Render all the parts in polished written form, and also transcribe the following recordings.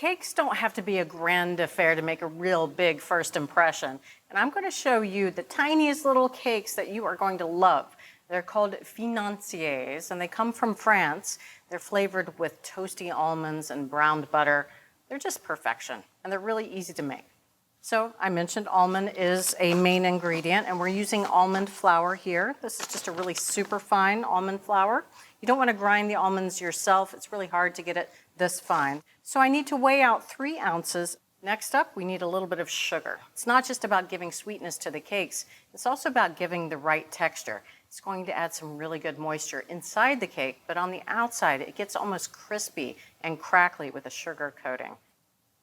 Cakes don't have to be a grand affair to make a real big first impression. And I'm going to show you the tiniest little cakes that you are going to love. They're called Financiers, and they come from France. They're flavored with toasty almonds and browned butter. They're just perfection, and they're really easy to make. So I mentioned almond is a main ingredient, and we're using almond flour here. This is just a really super fine almond flour. You don't want to grind the almonds yourself. It's really hard to get it this fine. So I need to weigh out 3 ounces. Next up, we need a little bit of sugar. It's not just about giving sweetness to the cakes. It's also about giving the right texture. It's going to add some really good moisture inside the cake, but on the outside, it gets almost crispy and crackly with a sugar coating.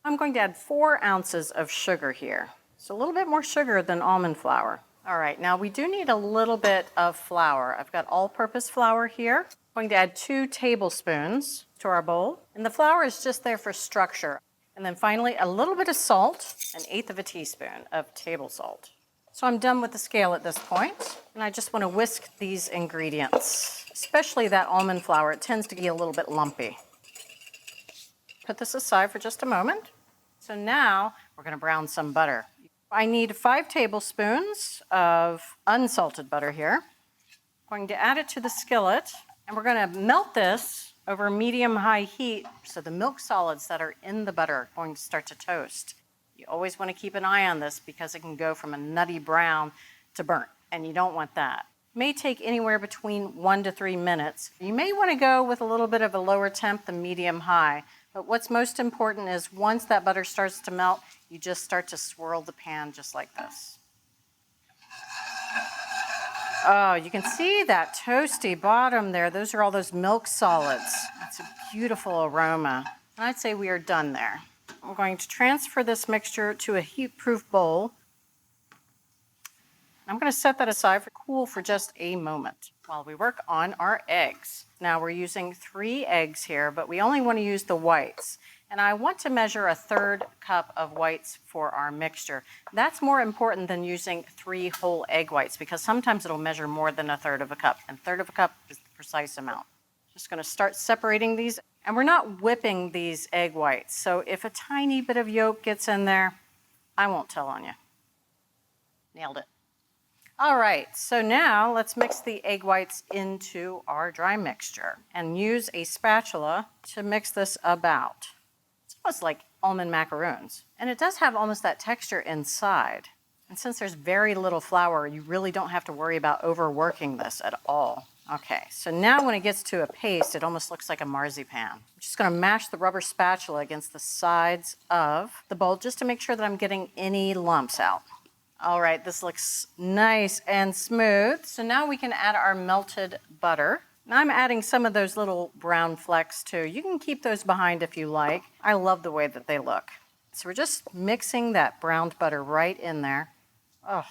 I'm going to add 4 ounces of sugar here. So a little bit more sugar than almond flour. All right, now we do need a little bit of flour. I've got all-purpose flour here. I'm going to add 2 tablespoons to our bowl. And the flour is just there for structure. And then finally, a little bit of salt, 1/8 of a teaspoon of table salt. So I'm done with the scale at this point, and I just want to whisk these ingredients, especially that almond flour. It tends to be a little bit lumpy. Put this aside for just a moment. So now we're going to brown some butter. I need 5 tablespoons of unsalted butter here. I'm going to add it to the skillet, and we're going to melt this over medium-high heat so the milk solids that are in the butter are going to start to toast. You always want to keep an eye on this because it can go from a nutty brown to burnt, and you don't want that. It may take anywhere between 1 to 3 minutes. You may want to go with a little bit of a lower temp than medium-high, but what's most important is once that butter starts to melt, you just start to swirl the pan just like this. Oh, you can see that toasty bottom there. Those are all those milk solids. It's a beautiful aroma. And I'd say we are done there. I'm going to transfer this mixture to a heat-proof bowl. I'm going to set that aside for cool for just a moment while we work on our eggs. Now we're using 3 eggs here, but we only want to use the whites. And I want to measure 1/3 cup of whites for our mixture. That's more important than using 3 whole egg whites because sometimes it'll measure more than 1/3 of a cup, and 1/3 of a cup is the precise amount. Just going to start separating these, and we're not whipping these egg whites. So if a tiny bit of yolk gets in there, I won't tell on you. Nailed it. All right, so now let's mix the egg whites into our dry mixture and use a spatula to mix this about. It's almost like almond macaroons, and it does have almost that texture inside. And since there's very little flour, you really don't have to worry about overworking this at all. Okay, so now when it gets to a paste, it almost looks like a marzipan. I'm just going to mash the rubber spatula against the sides of the bowl just to make sure that I'm getting any lumps out. All right, this looks nice and smooth. So now we can add our melted butter. Now I'm adding some of those little brown flecks too. You can keep those behind if you like. I love the way that they look. So we're just mixing that browned butter right in there. Oh,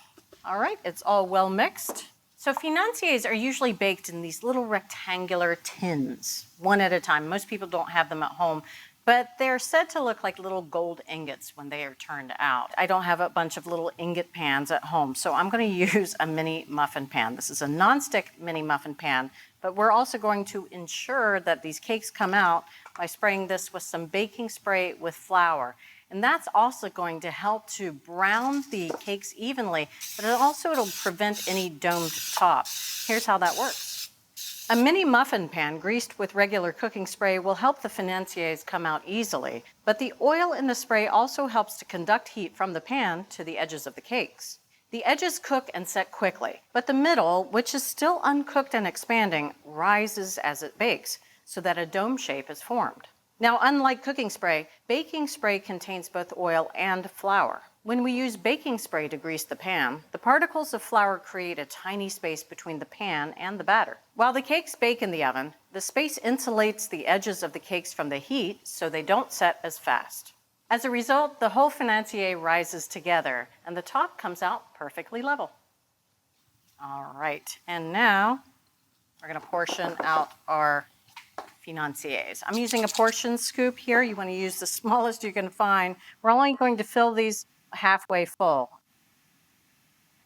all right, it's all well mixed. So Financiers are usually baked in these little rectangular tins, one at a time. Most people don't have them at home, but they're said to look like little gold ingots when they are turned out. I don't have a bunch of little ingot pans at home, so I'm going to use a mini muffin pan. This is a non-stick mini muffin pan, but we're also going to ensure that these cakes come out by spraying this with some baking spray with flour. And that's also going to help to brown the cakes evenly, but it'll prevent any domed top. Here's how that works. A mini muffin pan greased with regular cooking spray will help the Financiers come out easily, but the oil in the spray also helps to conduct heat from the pan to the edges of the cakes. The edges cook and set quickly, but the middle, which is still uncooked and expanding, rises as it bakes, so that a dome shape is formed. Now, unlike cooking spray, baking spray contains both oil and flour. When we use baking spray to grease the pan, the particles of flour create a tiny space between the pan and the batter. While the cakes bake in the oven, the space insulates the edges of the cakes from the heat so they don't set as fast. As a result, the whole Financier rises together and the top comes out perfectly level. All right, and now we're going to portion out our Financiers. I'm using a portion scoop here. You want to use the smallest you can find. We're only going to fill these halfway full.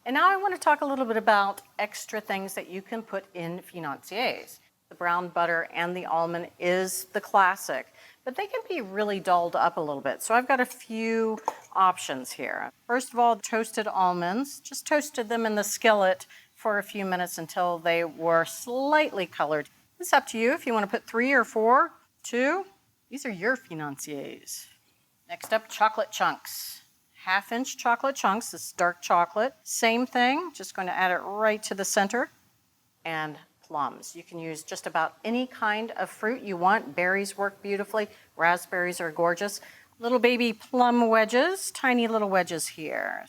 And now I want to talk a little bit about extra things that you can put in Financiers. The brown butter and the almond is the classic, but they can be really dolled up a little bit. So I've got a few options here. First of all, toasted almonds. Just toasted them in the skillet for a few minutes until they were slightly colored. It's up to you if you want to put 3 or 4, 2. These are your financiers. Next up, chocolate chunks. 1/2-inch chocolate chunks. This is dark chocolate. Same thing, just going to add it right to the center. And plums. You can use just about any kind of fruit you want. Berries work beautifully. Raspberries are gorgeous. Little baby plum wedges, tiny little wedges here.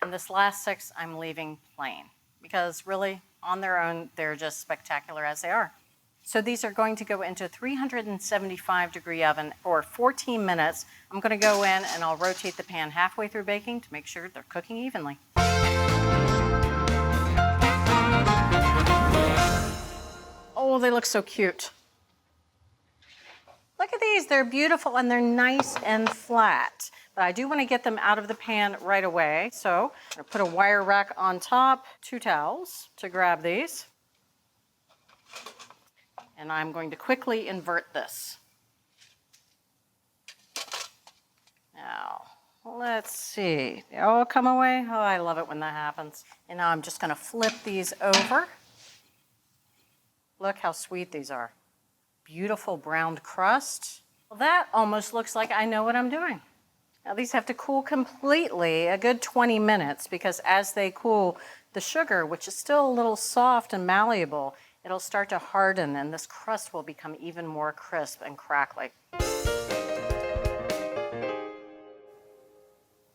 And this last 6 I'm leaving plain because really on their own they're just spectacular as they are. So these are going to go into a 375-degree oven for 14 minutes. I'm going to go in and I'll rotate the pan halfway through baking to make sure they're cooking evenly. Oh, they look so cute. Look at these, they're beautiful and they're nice and flat. But I do want to get them out of the pan right away. So I'm going to put a wire rack on top, 2 towels to grab these. And I'm going to quickly invert this. Now, let's see. They all come away. Oh, I love it when that happens. And now I'm just going to flip these over. Look how sweet these are. Beautiful browned crust. Well, that almost looks like I know what I'm doing. Now these have to cool completely, a good 20 minutes, because as they cool, the sugar, which is still a little soft and malleable, it'll start to harden and this crust will become even more crisp and crackly.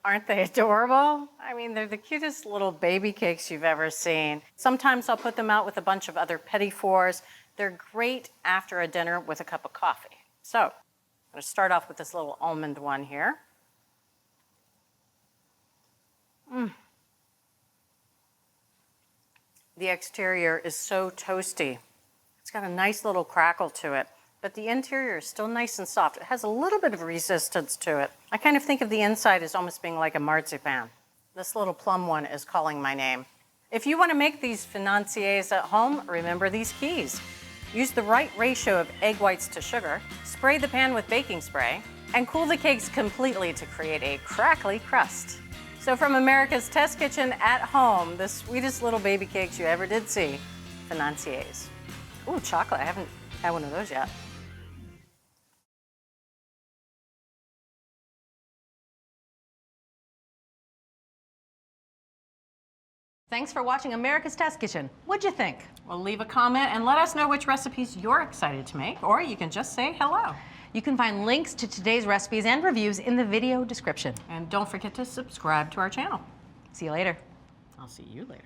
Aren't they adorable? I mean, they're the cutest little baby cakes you've ever seen. Sometimes I'll put them out with a bunch of other petit fours. They're great after a dinner with a cup of coffee. So I'm going to start off with this little almond one here. The exterior is so toasty. It's got a nice little crackle to it, but the interior is still nice and soft. It has a little bit of resistance to it. I kind of think of the inside as almost being like a marzipan. This little plum one is calling my name. If you want to make these financiers at home, remember these keys. Use the right ratio of egg whites to sugar, spray the pan with baking spray, and cool the cakes completely to create a crackly crust. So from America's Test Kitchen at home, the sweetest little baby cakes you ever did see, financiers. Ooh, chocolate, I haven't had one of those yet. Thanks for watching America's Test Kitchen. What'd you think? Well, leave a comment and let us know which recipes you're excited to make, or you can just say hello. You can find links to today's recipes and reviews in the video description. And don't forget to subscribe to our channel. See you later. I'll see you later.